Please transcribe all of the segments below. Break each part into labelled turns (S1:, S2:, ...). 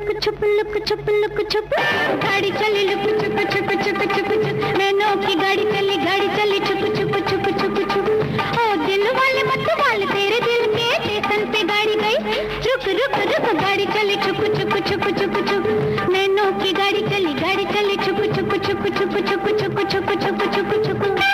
S1: Look छुप गाड़ी चली लुक छुप छुप छुप छुप छुप नैनों की गाड़ी चली छुप छुप छुप छुप छुप ओ दिल वाले मत वाले तेरे दिल के स्टेशन पे गाड़ी गई रुक रुक रुक गाड़ी चली छुप छुप छुप छुप छुप नैनों की गाड़ी चली छुप छुप छुप छुप छुप छुप छुप छुप छुप छुप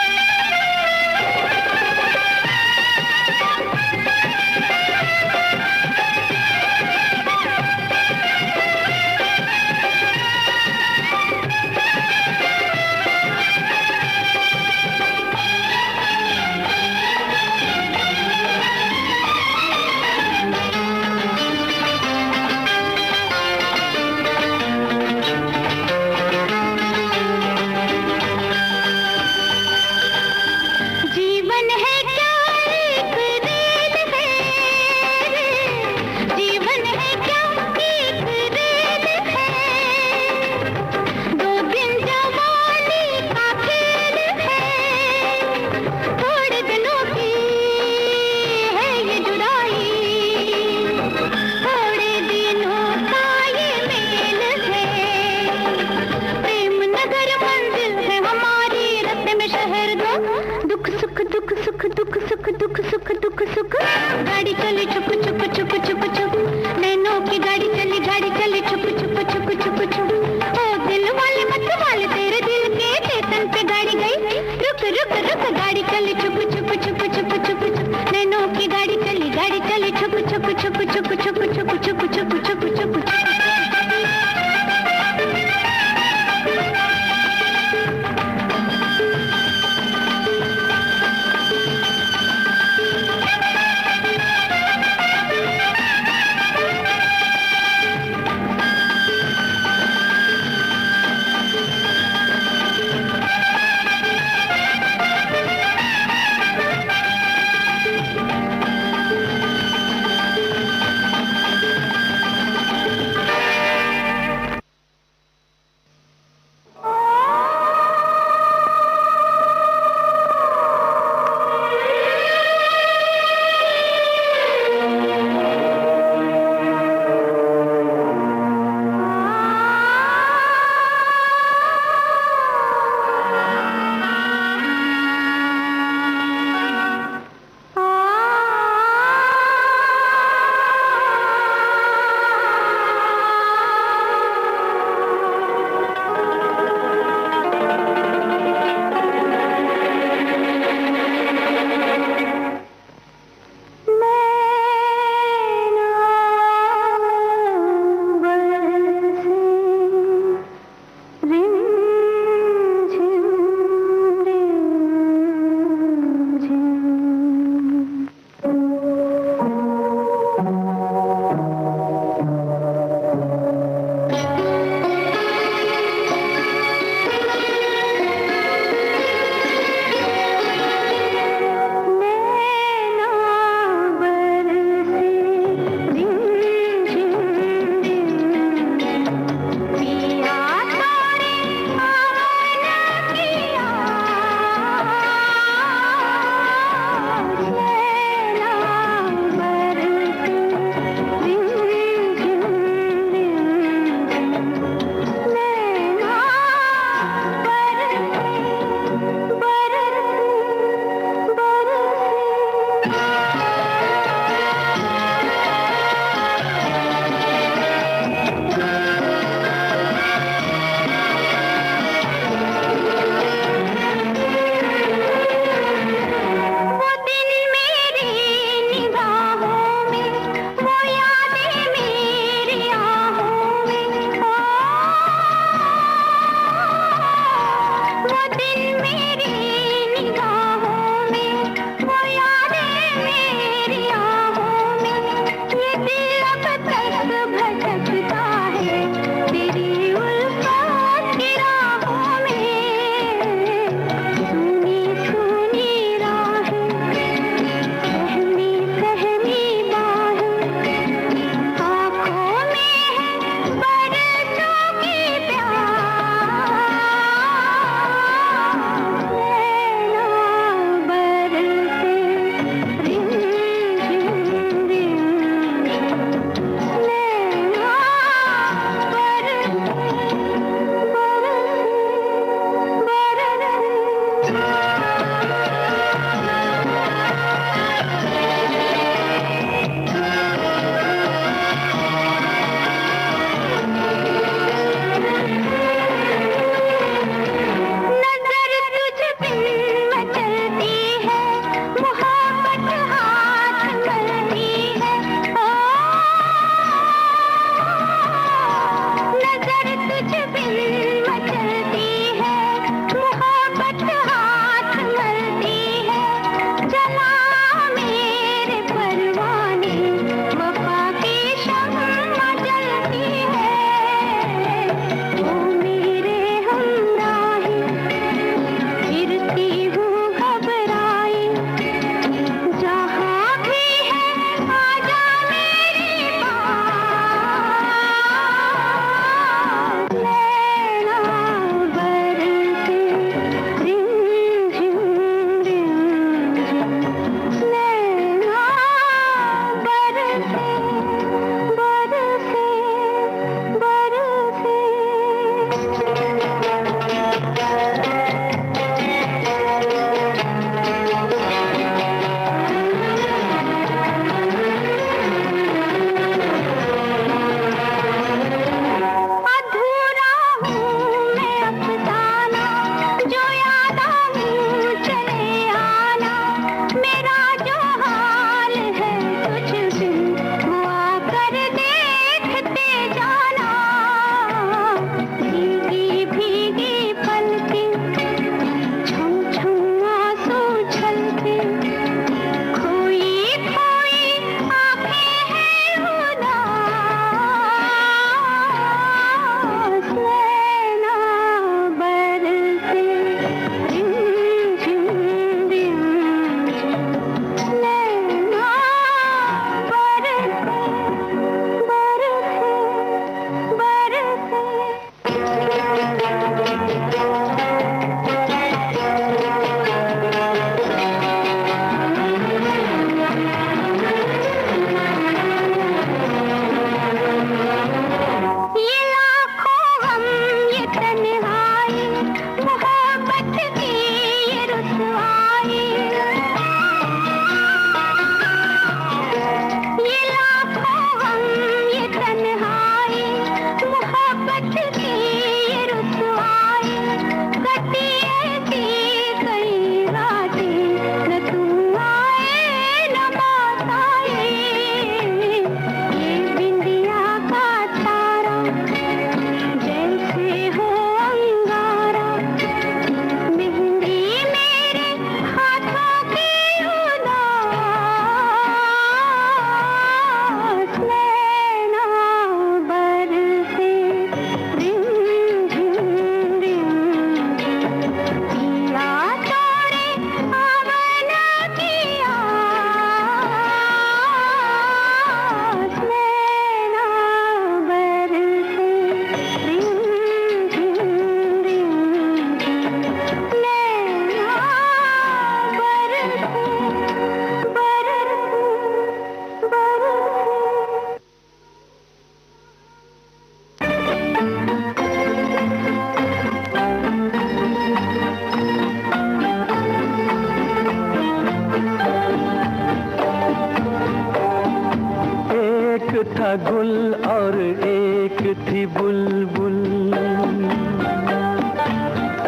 S2: था गुल और एक थी बुलबुल,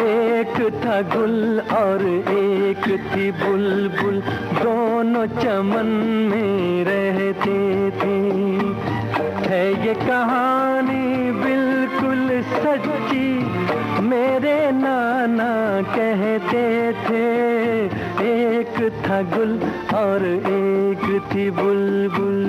S2: एक था गुल और एक थी बुलबुल, दोनों चमन में रहते थे। है ये कहानी बिल्कुल सच्ची, मेरे नाना कहते थे। एक था गुल और एक थी बुलबुल।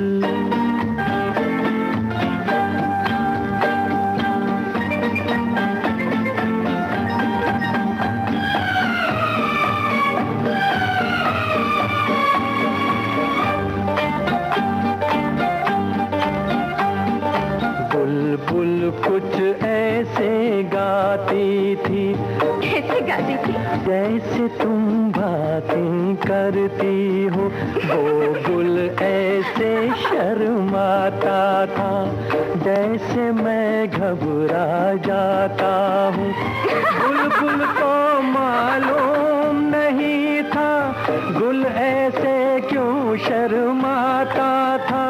S2: बुलबुल कुछ ऐसे गाती थी,
S1: कैसे गाती थी?
S2: जैसे तुम बातें करती हो। वो गुल ऐसे शर्माता था, जैसे मैं घबरा जाता हूँ। बुलबुल को मालूम नहीं था गुल ऐसे क्यों शर्माता था।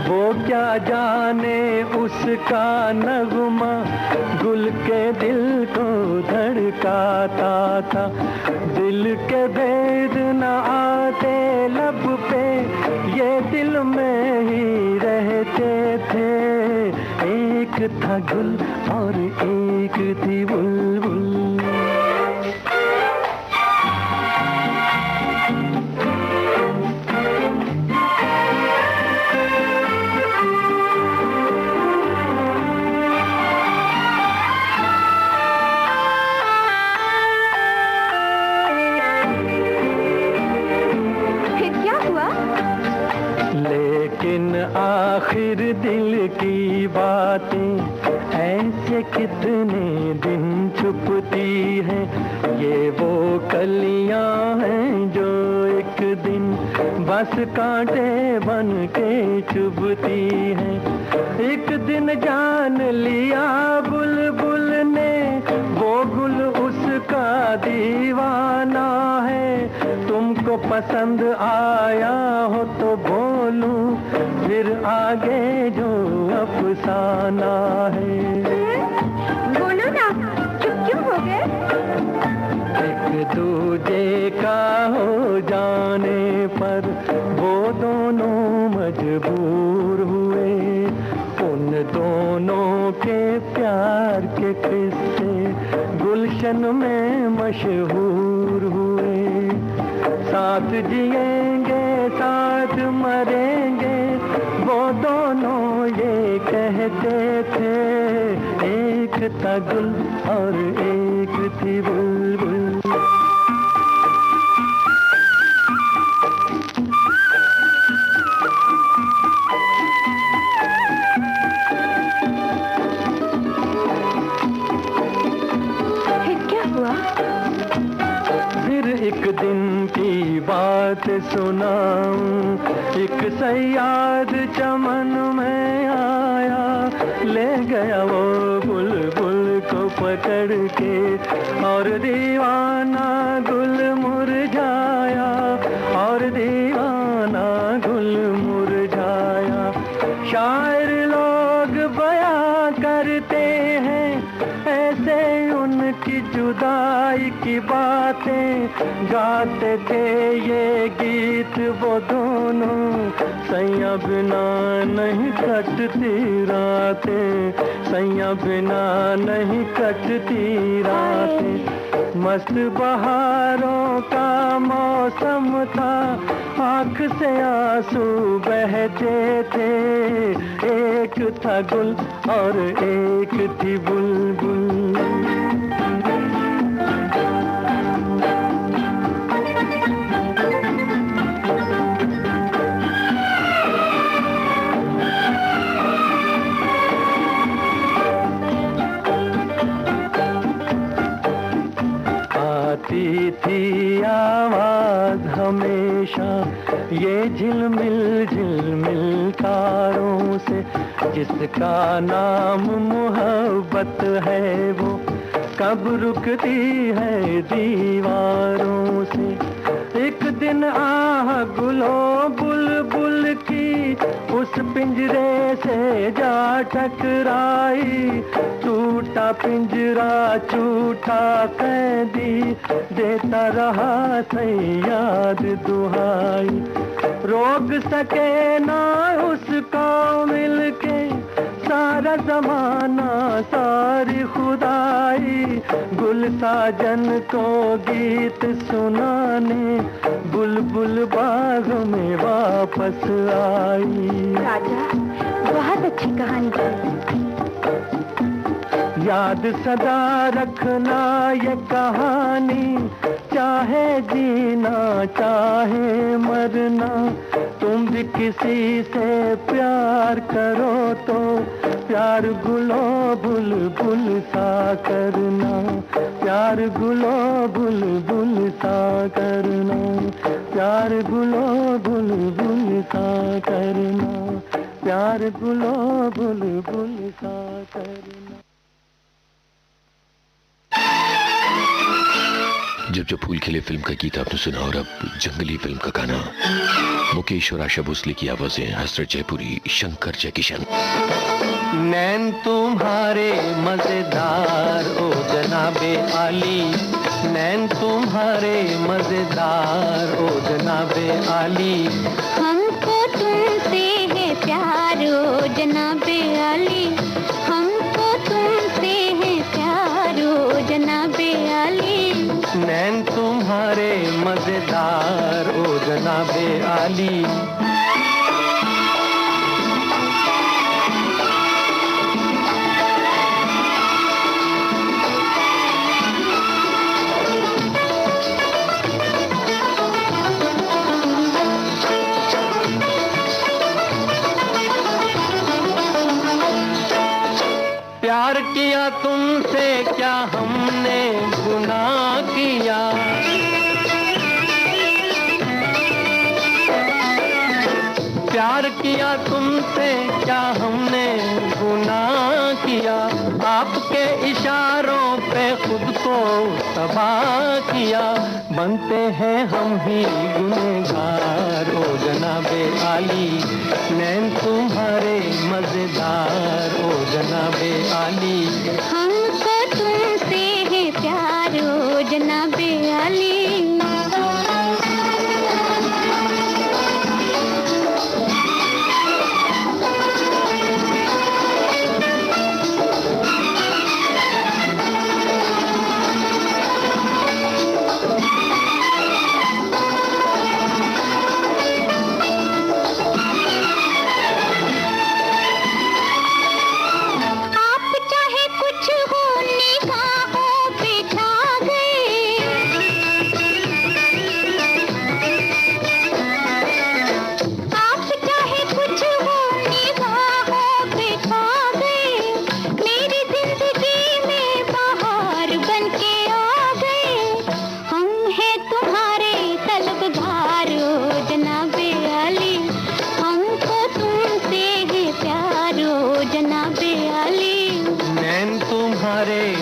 S2: वो क्या जाने उसका नगमा गुल के दिल को धड़काता था। दिल के भेद न आते लब पे, ये दिल में ही रहते थे। एक था गुल और एक थी बुलबुल। लेकिन आखिर दिल की बातें ऐसे कितने दिन छुपती हैं। ये वो कलियां हैं जो एक दिन बस कांटे बन के चुभती हैं। एक दिन जान लिया बुलबुल ने वो गुल उसका दीवाना है। तुमको पसंद आया हो तो बोलूं, फिर आगे जो अफसाना है।
S1: बोलो ना, चुप क्यों हो गए?
S2: एक दूजे का हो जाने पर वो दोनों मजबूर हुए। उन दोनों के प्यार के किस्से गुलशन में मशहूर हुए। साथ जिएंगे साथ मरेंगे वो दोनों ये कहते थे। एक था गुल और एक थी बुलबुल। एक दिन की बात सुनाऊं, एक सयाद चमन में आया, ले गया वो बुलबुल को पकड़ के, और दीवाना गुल मुरझाया, और दीवाना गुल मुरझाया। शायर लोग बयां करते हैं ऐसे उनकी जुदाई की बातें, गाते थे ये गीत वो दोनों, सैया बिना नहीं कटती रातें, सैया बिना नहीं कटती रातें। मस्त बहारों का मौसम था, आँख से आंसू बहते थे। एक था गुल और एक थी बुलबुल। आती थी आवाज हमेशा ये झिलमिल झिलमिल तारों से, जिसका नाम मोहब्बत है वो कब रुकती है दीवारों से। एक दिन आह गुलो बुलबुल की उस पिंजरे से जा टकराई, टूटा पिंजरा छूटा कैदी, देता रहा सैयाद दुहाई। रोक सके ना उसको मिलके सारा जमाना सारी खुदाई, गुल साजन को गीत सुनाने बुलबुल बाग में वापस आई।
S1: राजा, बहुत अच्छी कहानी है।
S2: याद सदा रखना ये कहानी, चाहे जीना चाहे मरना, तुम भी किसी से प्यार करो तो प्यार गुलो बुलबुल सा करना, प्यार गुलो बुलबुल सा करना, प्यार गुलो बुलबुल सा करना, प्यार गुलो बुलबुल सा करना।
S3: जब जब फूल खिले फिल्म का गीत आपने सुना, और अब जंगली फिल्म का गाना। मुकेश और आशा भोसले की आवाजें, हसरत जयपुरी, शंकर जयकिशन।
S2: नैन तुम्हारे मजेदार ओ जनाबे आली, नैन तुम्हारे मजेदार ओ जनाबे आली,
S1: हमको तुमसे है प्यार ओ जनाबे आली, हमको तुमसे है प्यार ओ जनाबे आली।
S2: नैन तुम्हारे मजेदार ओ जनाबे आली। प्यार किया तुमसे क्या हमने गुनाह किया, प्यार किया तुमसे क्या हमने गुनाह किया, आपके इशारों पे खुद को तबाह किया, बनते हैं हम ही गुनहगार ओ जनाबे आली, नैन तुम्हारे मजेदार ओ जनाबे आली,
S1: हमको तुमसे है प्यार ओ जनाबे आली।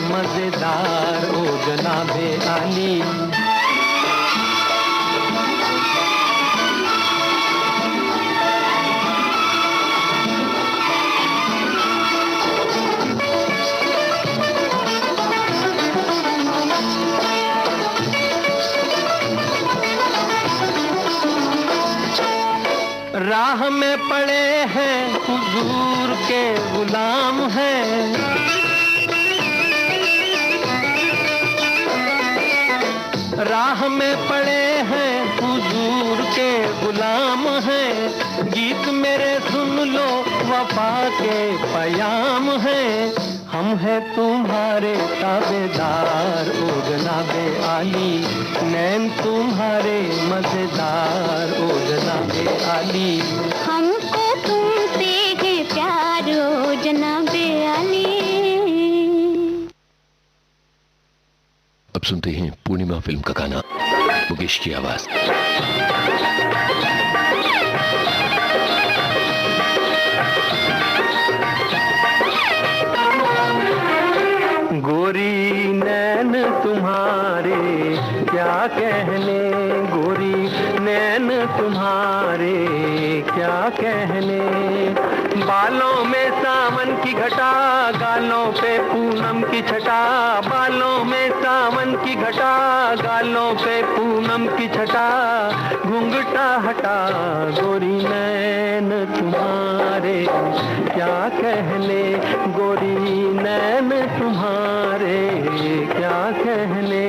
S2: मजेदार ओ जनाबे आली। राह में पड़े हैं हुजूर के गुलाम हैं, राह में पड़े हैं हुजूर के गुलाम हैं, गीत मेरे सुन लो वफा के पयाम हैं, हम हैं तुम्हारे ताबेदार ओ जनाबे आली, नैन तुम्हारे मजेदार ओ जनाबे आली,
S1: हमको तुमसे है प्यार ओ जनाबे आली।
S3: अब सुनते हैं पूर्णिमा फिल्म का गाना, मुकेश की आवाज।
S2: गोरी नैन तुम्हारे क्या कहने, गोरी नैन तुम्हारे क्या कहने, बालों में सावन की घटा, गालों पे पूनम की छटा, बालों में सावन की घटा, गालों पे पूनम की छटा, घूंघटा हटा गोरी नैन तुम्हारे क्या कहने, गोरी नैन तुम्हारे क्या कहने।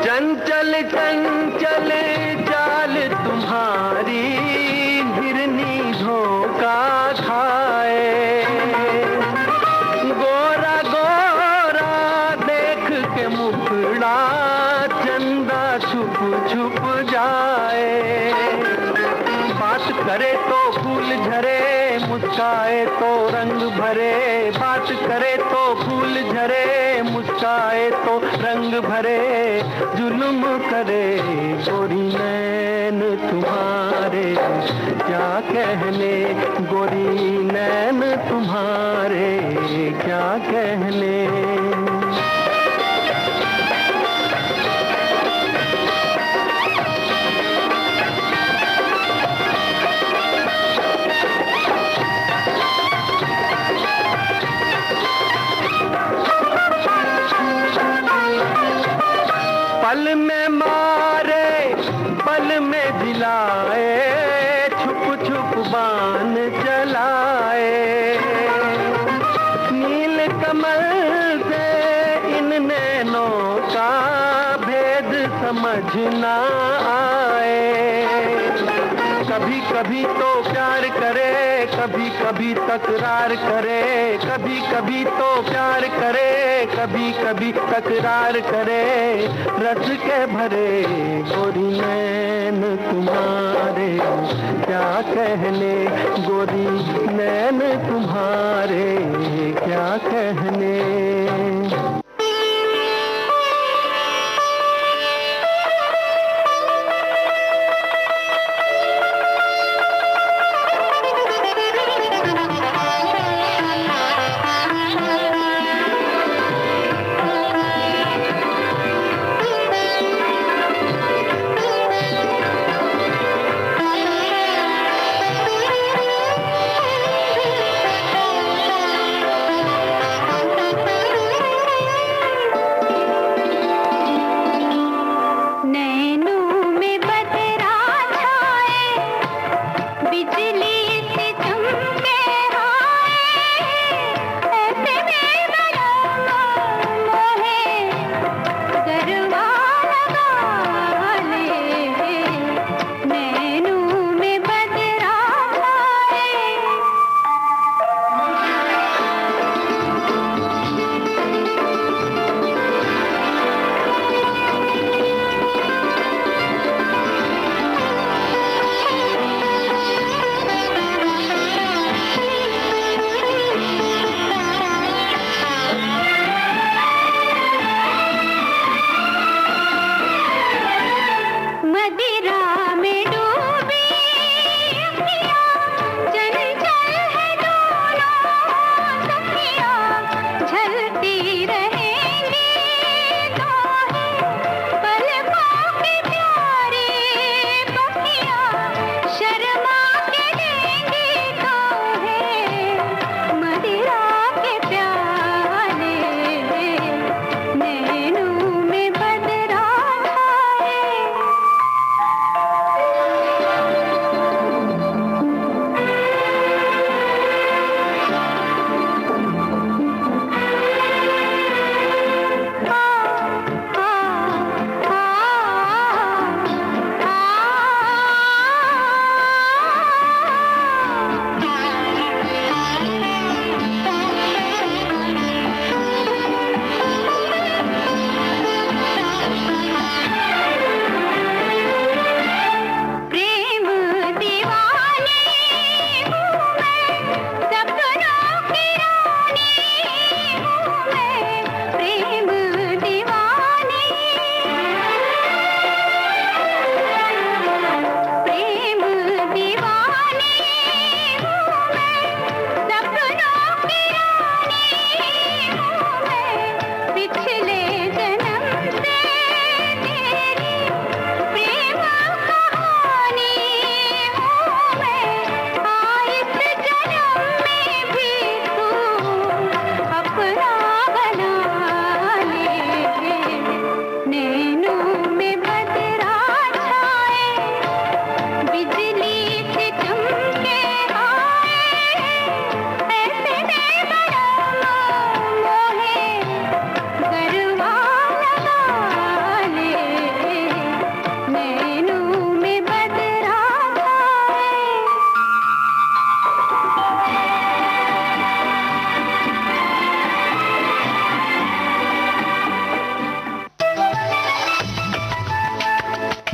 S2: चंचल चंचल चाल तुम्हारी हिरनी धोखा खाए, गोरा गोरा देख के मुखड़ा चंदा छुप छुप जाए, बात करे तो फूल झरे, मुस्काए तो रंग भरे, बात करे तो फूल झरे, मुस्काए तो रंग भरे, जुल्म करे गोरी नैन तुम्हारे क्या कहने, गोरी नैन तुम्हारे क्या कहने। पल में मारे पल में दिलाए, छुप छुप बाण चलाए, नील कमल से इन नैनों का भेद समझ ना आए, कभी कभी तो प्यार करे, कभी कभी तकरार करे, कभी कभी तो प्यार करे, कभी कभी तकरार करे, रस के भरे गोरी नैन तुम्हारे क्या कहने, गोरी नैन तुम्हारे क्या कहने।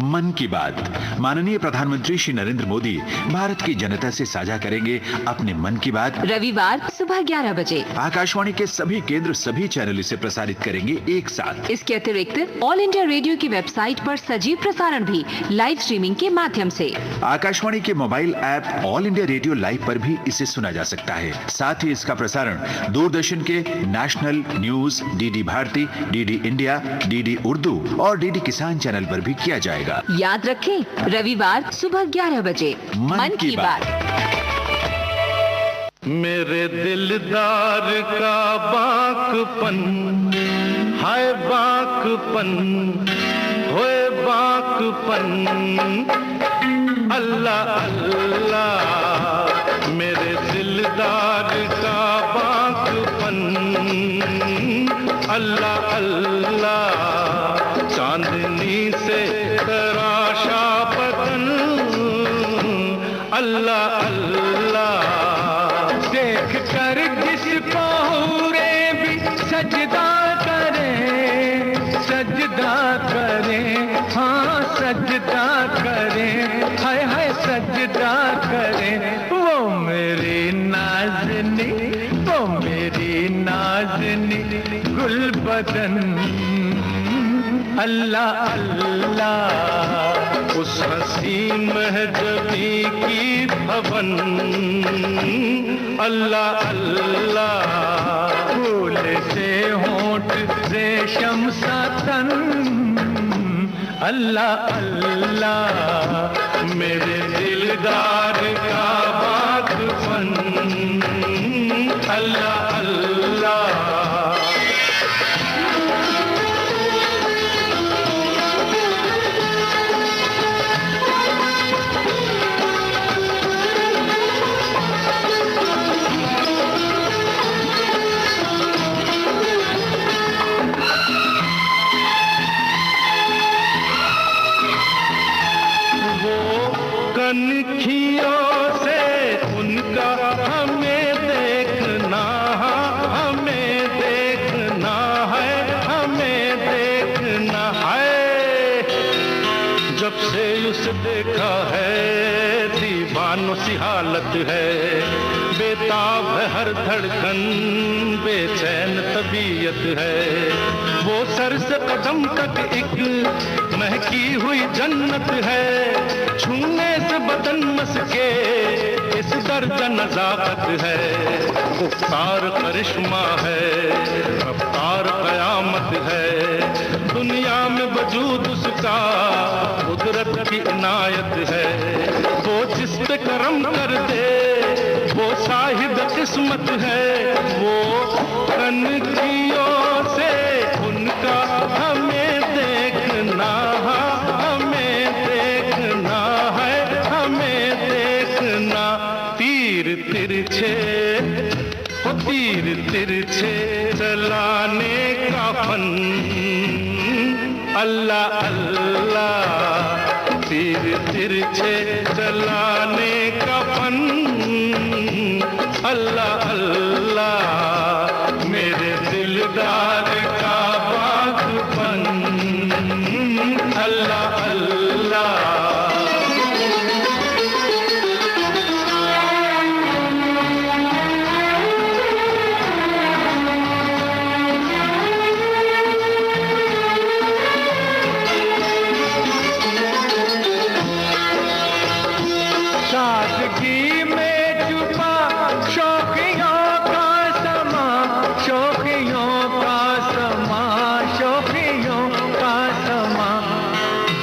S4: मन की बात। माननीय प्रधानमंत्री श्री नरेंद्र मोदी भारत की जनता से साझा करेंगे अपने मन की बात
S5: रविवार सुबह 11 बजे।
S4: आकाशवाणी के सभी केंद्र सभी चैनल इसे प्रसारित करेंगे एक साथ।
S5: इसके अतिरिक्त ऑल इंडिया रेडियो की वेबसाइट पर सजीव प्रसारण भी लाइव स्ट्रीमिंग के माध्यम से।
S4: आकाशवाणी के mobile app all India radio live पर भी इसे सुना जा सकता है। साथ ही इसका प्रसारण दूरदर्शन के national news, DD Bharati, DD India, DD Urdu और डीडी किसान चैनल पर भी किया जाएगा।
S5: याद रखें, रविवार सुबह 11 बजे मन की बात।
S2: मेरे दिलदार का बाकपन, हाय बाकपन, होए बाकपन, अल्लाह अल्लाह। मेरे दिलदार का बाकपन, अल्लाह अल्लाह। चांदनी से तराशा बदन, अल्लाह अल्लाह। देख कर जिसको हुरे भी सजदा करें, सजदा करें, हाँ सजदा करें, हाय हाय सजदा करें। वो मेरी नाज़नी, वो मेरी नाज़नी गुलबदन, अल्लाह अल्लाह। उस हसी महजबी की भवन, अल्लाह अल्लाह। फूल से होंठ रेशम सा तन, अल्लाह अल्लाह। मेरे दिलदार का बाकपन, अल्लाह अल्लाह। कनखियों से उनका हमें देखना, हमें देखना है, हमें देखना है। जब से उसे देखा है दीवानों सी हालत है। बेताब है हर धड़कन, बेचैन तबीयत है। वो सर से कदम तक एक महकी हुई जन्नत है। छूने से बदन मस्के इस दर्जा नजाकत है। गुफ्तार करिश्मा है, रफ्तार कयामत है। दुनिया में वजूद उसका कुदरत की इनायत है। वो जिस पे करम कर दे वो साहिब किस्मत है। वो कनखियों से उनका हमें देखना, हमें देखना है, हमें देखना। तीर तिरछे, वो तीर तिरछे चलाने का फन, अल्लाह अल्लाह। तीर तिरछे चलाने का फन, अल्लाह अल्लाह। मेरे दिलदार का बाकपन, अल्लाह अल्लाह। सादगी में छुपा शौकियों का समा, शौकियों का समा, शौकियों का समा।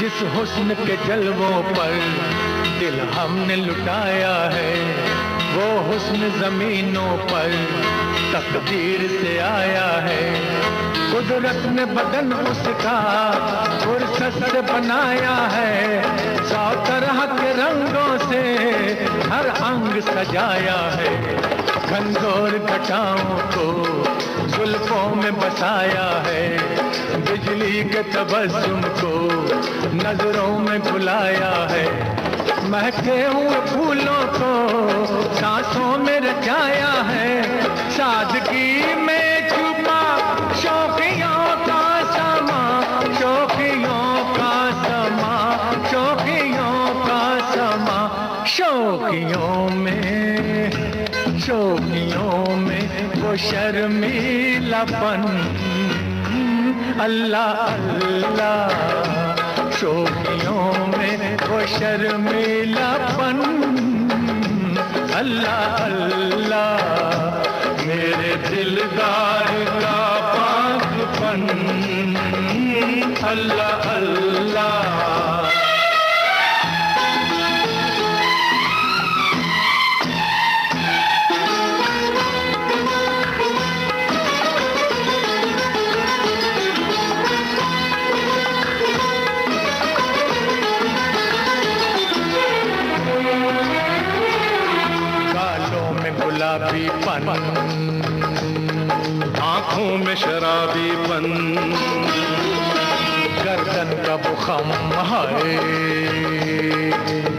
S2: जिस हुस्न के जलवों पर दिल हमने लुटाया है, वो हुस्न जमीनों पर तकदीर से आया है। कुदरत ने बदन उसका फुर्सत से बनाया है। 100 तरह के रंगों से हर अंग सजाया है। घनघोर घटाओं को जुल्फों में बसाया है। बिजली के तबस्सुम को नजरों में बुलाया है। महके हुए फूलों को सांसों में रचाया है। सादगी में छुपा शौकियों का समा, शौकियों का समा, शोखियों में वो शर्मीलापन, अल्लाह अल्लाह, शोखियों में वो शर्मीलापन, अल्लाह अल्लाह, मेरे दिलदार का पागलपन, अल्लाह अल्लाह। गुलाबीपन, आंखों में शराबीपन, गर्दन का वो खम है,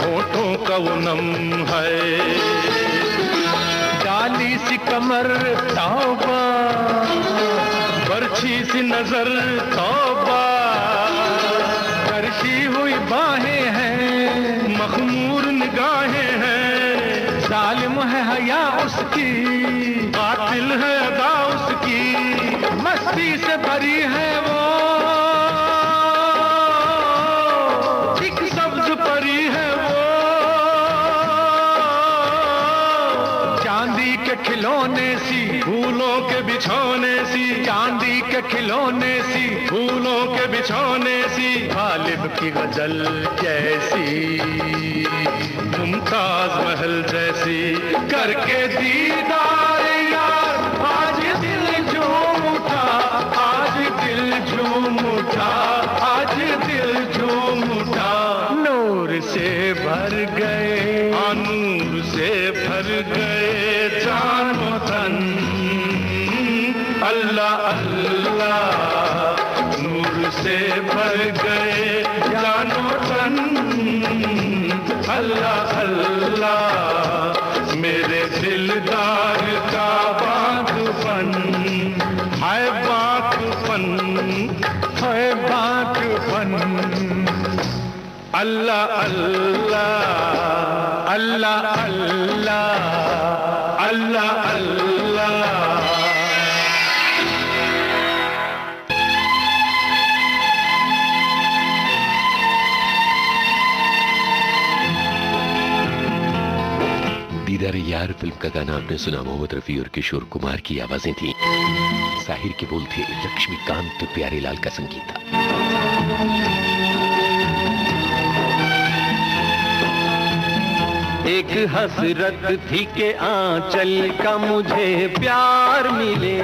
S2: होठों का वो नम है, डाली सी कमर तौबा, बरछी सी नजर तौबा, करशी हुई बाहें हैं, मखमूर निगाहें हैं, जालिम है हया उसकी, कातिल है अदा उसकी, मस्ती से भरी है वो, एक सब्ज परी है वो, चांदी के खिलौने सी, फूलों के बिछौने सी, चांदी के खिलौने सी, फूलों के बिछौने सी, गालिब की गजल जैसी, मुमताज महल जैसी, करके दीदार यार, आज दिल झूम उठा, आज दिल झूम उठा, आज दिल झूम उठा, नूर से भर गए, नूर से भर गए जानो तन, अल्लाह अल्लाह, नूर से भर गए जानो तन, अल्लाह अल्लाह, मेरे दिलदार का बागपन, है बागपन, है बागपन, अल्लाह अल्लाह, अल्लाह अल्लाह, अल्लाह अल्लाह।
S3: दीदार यार फिल्म का गाना आपने सुना, मोहम्मद रफी और किशोर कुमार की आवाजें थी, साहिर के बोल थे, लक्ष्मीकांत प्यारेलाल का संगीत था।
S2: एक हसरत थी के आंचल का मुझे प्यार मिले,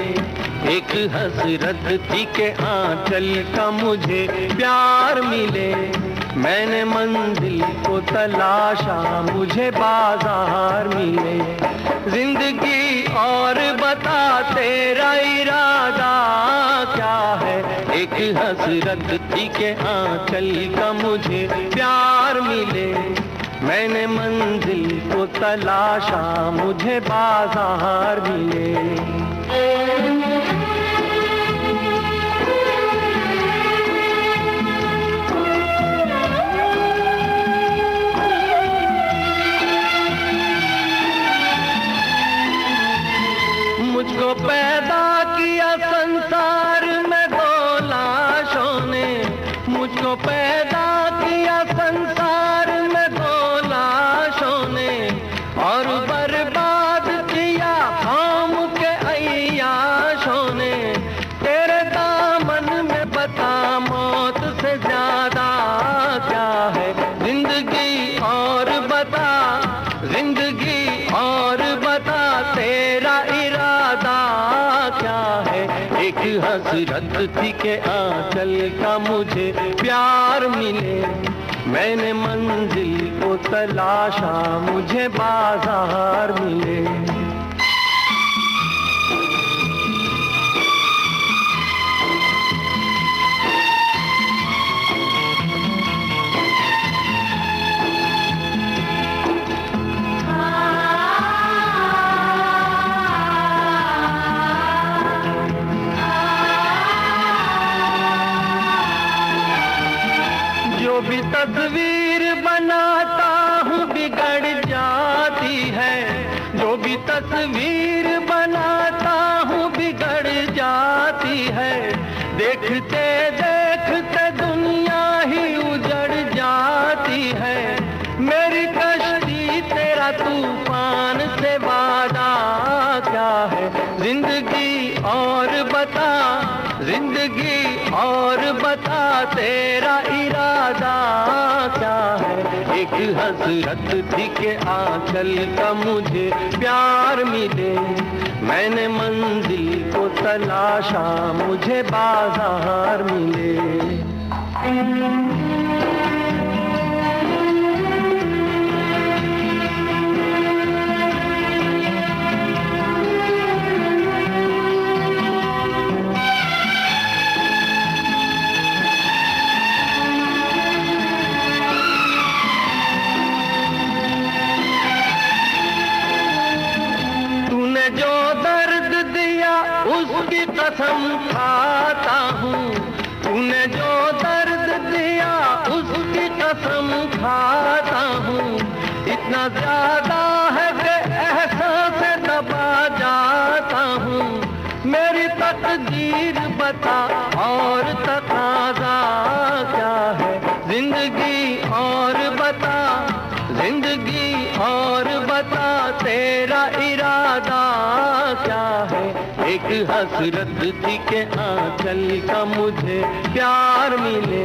S2: एक हसरत थी के आंचल का मुझे प्यार मिले, मैंने मंजिल को तलाशा मुझे बाजार मिले, जिंदगी और बता तेरा इरादा क्या है, एक हसरत थी के आंचल का मुझे प्यार मिले, मैंने मंजिल को तलाशा मुझे बाजार मिले। मुझको पैदा किया संसार में दो लाशों ने, मुझको पैदा किया संसार में दो लाशों ने, और बर्बाद किया कौम के अय्याशों ने, तेरे दामन में बता मौत से ज्यादा क्या है, जिंदगी और बता, जिंदगी और बता तेरा इरादा क्या है, एक हसरत थी के आंचल का मुझे प्यार मिले, मैंने मंजिल को तलाशा मुझे बाजार मिले। जो भी तस्वीर बनाता हूँ बिगड़ जा तस्वीर बनाता हूँ बिगड़ जाती है, देखते देखते दुनिया ही उजड़ जाती है। मेरी कश्ती तेरा तूफान से वादा क्या है, जिंदगी और बता, जिंदगी और बता तेरा इरादा क्या है। एक हसरत थी कि आंचल का मुझे प्यार मिले, मैंने मंजिल को तलाशा मुझे बाजार मिले। जो दर्द दिया उसकी कसम खाता हूँ, तूने जो दर्द दिया उसकी कसम खाता हूँ। इतना ज्यादा है कि एहसास से दबा जाता हूँ। मेरी तकदीर बता और तकाज़ा क्या है, जिंदगी और बता, जिंदगी और बता तेरा इरादा क्या है। एक हसरत थी कि आंचल का मुझे प्यार मिले,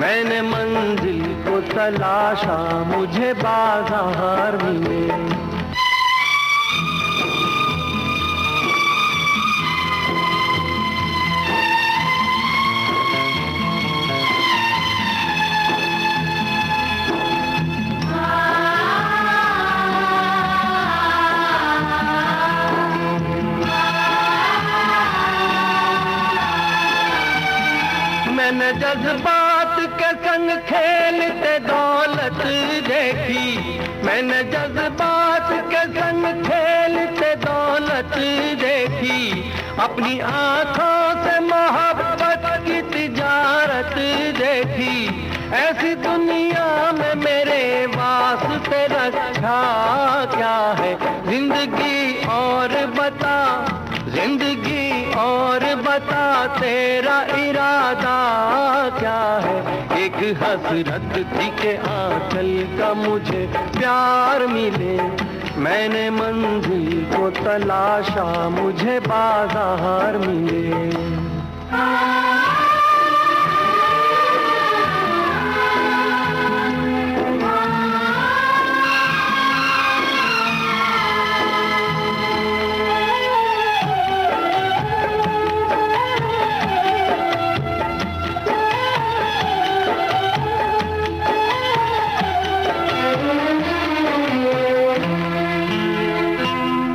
S2: मैंने मंजिल को तलाशा मुझे बाजार मिले। मैंने जज्बात के संग खेलते दौलत देखी, मैंने जज्बात के संग खेलते दौलत देखी। अपनी आंखों से मोहब्बत की तिजारत देखी। ऐसी दुनिया में मेरे वास्ते रखा क्या है, जिंदगी और बता, जिंदगी और बता तेरा इरादा क्या है। एक हसरत थी कि आंचल का मुझे प्यार मिले, मैंने मंजिल को तलाशा मुझे बाजार मिले।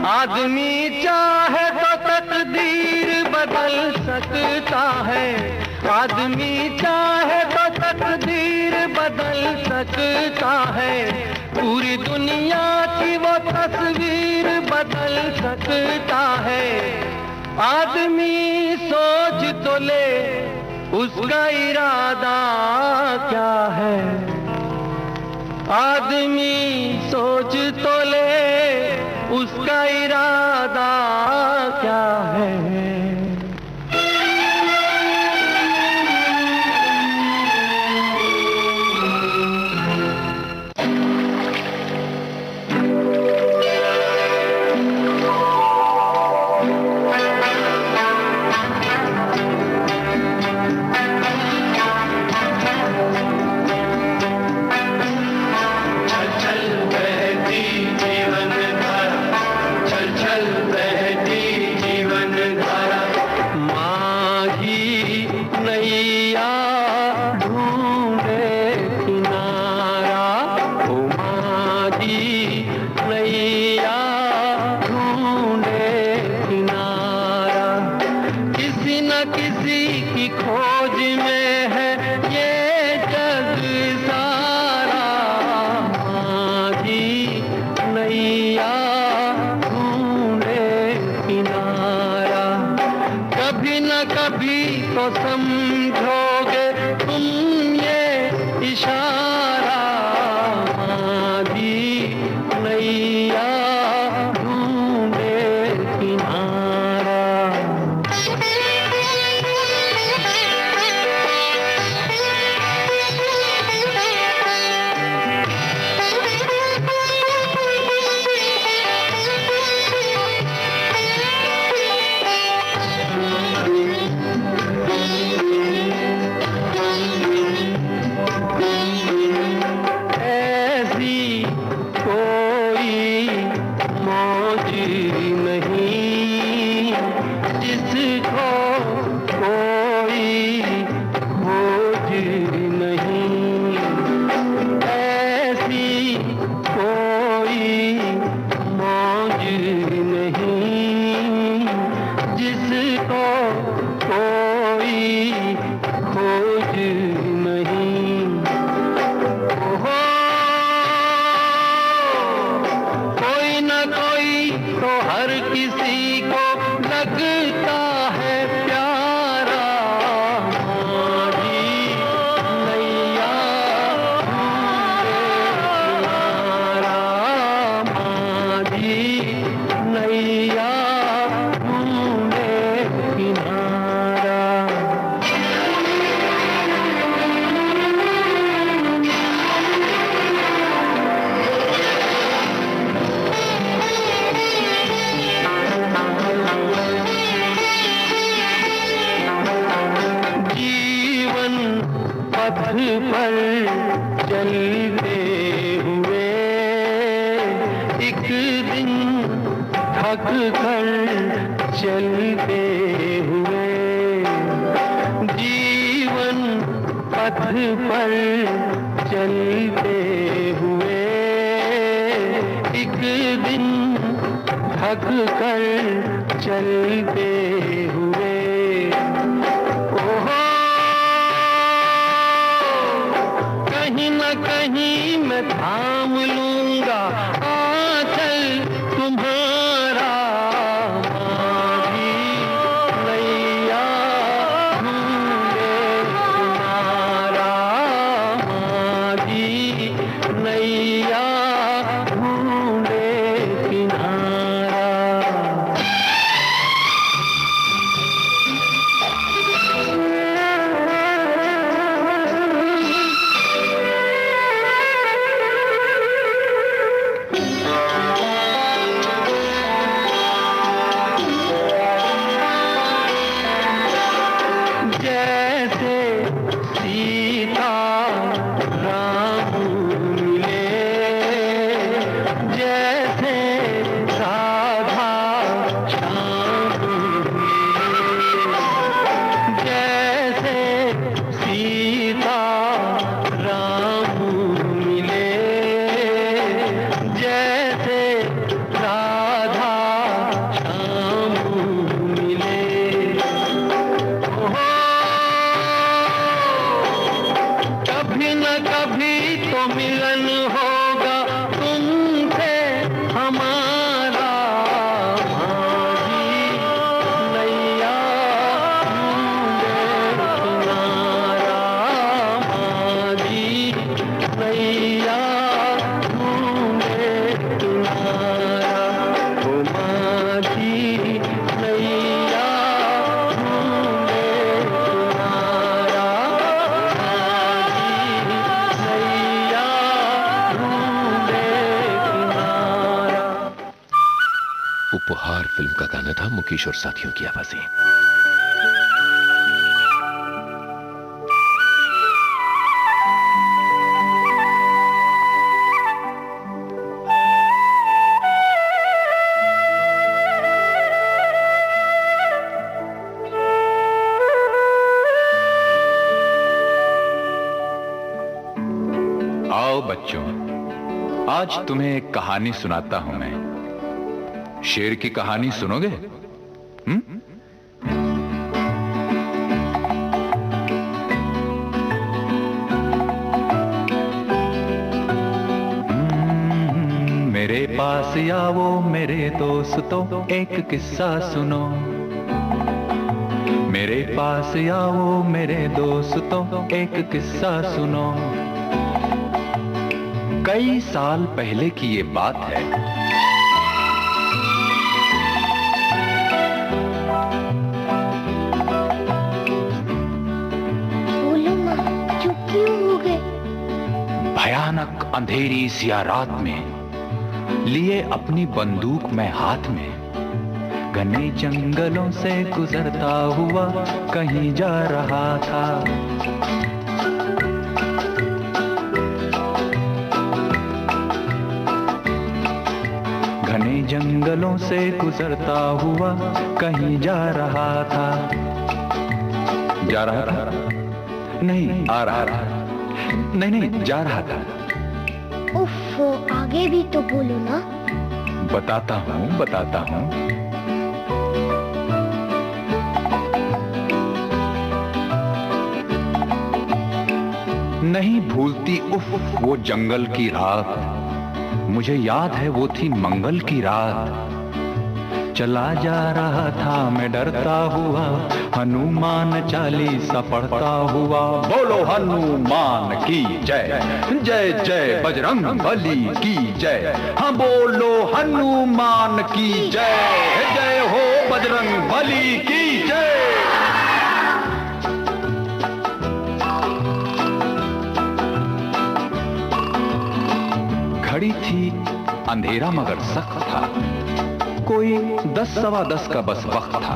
S2: आदमी चाहे तो तकदीर बदल सकता है, आदमी चाहे तो तकदीर बदल सकता है। पूरी दुनिया की वो तस्वीर बदल सकता है। आदमी सोच तो ले उसका इरादा क्या है, आदमी सोच तो ले उसका इरादा क्या है। तो समझोगे तुम ये इशारा, आधी नैया ढूंढे पथ पर चलते हुए एक दिन थक कर चलते हुए, जीवन पथ पर चलते हुए एक दिन थक कर चलते हुए, ओहो कहीं न कहीं मैं थाम लूंगा आंचल तुम्हारा, माही नैया ढूंढे किनारा, माही नैया ढूंढे किनारा। जैसे सीता राम मिले, जैसे राधा श्याम मिले, जैसे सीता राम मिले, जैसे राधा श्याम मिले, कभी न कभी तो मिलन होगा तुमसे हमारा, माही नैया ढूंढे किनारा, माही नैया ढूंढे किनारा, ओ माही नैया ढूंढे किनारा, नैया ढूंढे किनारा।
S3: उपहार फिल्म का गाना था, मुकेश और साथियों की आवाजें।
S6: आओ बच्चों, आज तुम्हें एक कहानी सुनाता हूं मैं। शेर की कहानी सुनोगे? मेरे पास आओ मेरे दोस्तों, एक किस्सा सुनो। मेरे पास आओ मेरे दोस्तों, एक किस्सा सुनो। कई साल पहले की ये बात है।
S1: बोलो माँ, चुप क्यों हो गए?
S6: भयानक अंधेरी सिया रात में लिए अपनी बंदूक मैं हाथ में, घने जंगलों से गुजरता हुआ कहीं जा रहा था। घने जंगलों से गुजरता हुआ कहीं जा रहा था। जा रहा था? नहीं, आ रहा था। नहीं, जा रहा था।
S1: उफ, आगे भी तो बोलो ना।
S6: बताता हूँ। नहीं भूलती उफ वो जंगल की रात, मुझे याद है वो थी मंगल की रात। चला जा रहा था मैं डरता हुआ, हनुमान चालीसा पढ़ता हुआ। बोलो हनुमान की जय, जय जय बजरंग बली की जय। हाँ बोलो हनुमान की जय, जय हो बजरंग बली की जय। घड़ी थी अंधेरा मगर सख्त था, कोई 10 सवा 10 का बस वक्त था।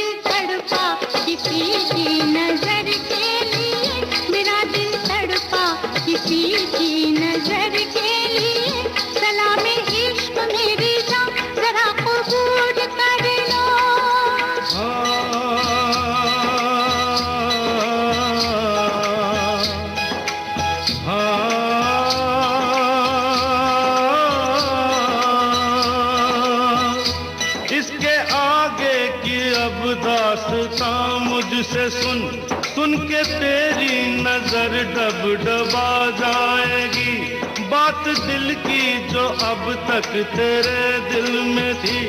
S1: दिल तड़पा किसी की नजर के लिए, मेरा दिल तड़पा किसी की नजर के लिए। सलामे इश्क मेरी जान जरा कबूल कर लो।
S2: इसके आगे की अब दास्तां मुझसे सुन, सुन के तेरी नजर डब डबा जाएगी। बात दिल की जो अब तक तेरे दिल में थी,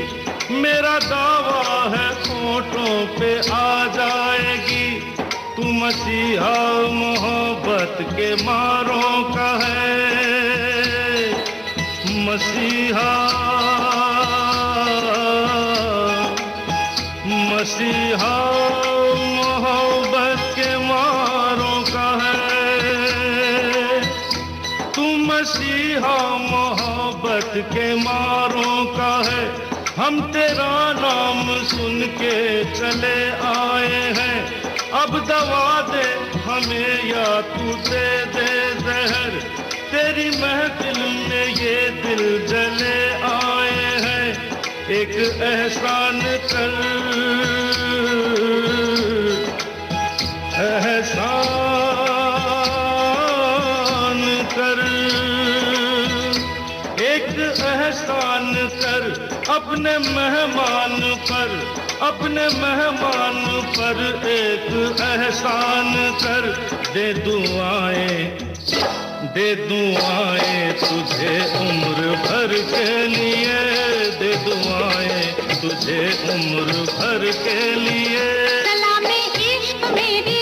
S2: मेरा दावा है होठों पे आ जाएगी। तू मसीहा मोहब्बत के मारों का है, मसीहा मसीहा मोहब्बत के मारों का है। तू मसीहा मोहब्बत के मारों का है। हम तेरा नाम सुन के चले आए हैं, अब दवा दे हमें या तू दे दे जहर। तेरी महफिल में ये दिल जले आए हैं, एक एहसान कर, एहसान कर, एक एहसान कर अपने मेहमान पर, अपने मेहमान पर एक एहसान कर। दे दुआएं तुझे उम्र भर के लिए, दे दुआएं तुझे उम्र भर के लिए।
S1: सलामे इश्क मेरी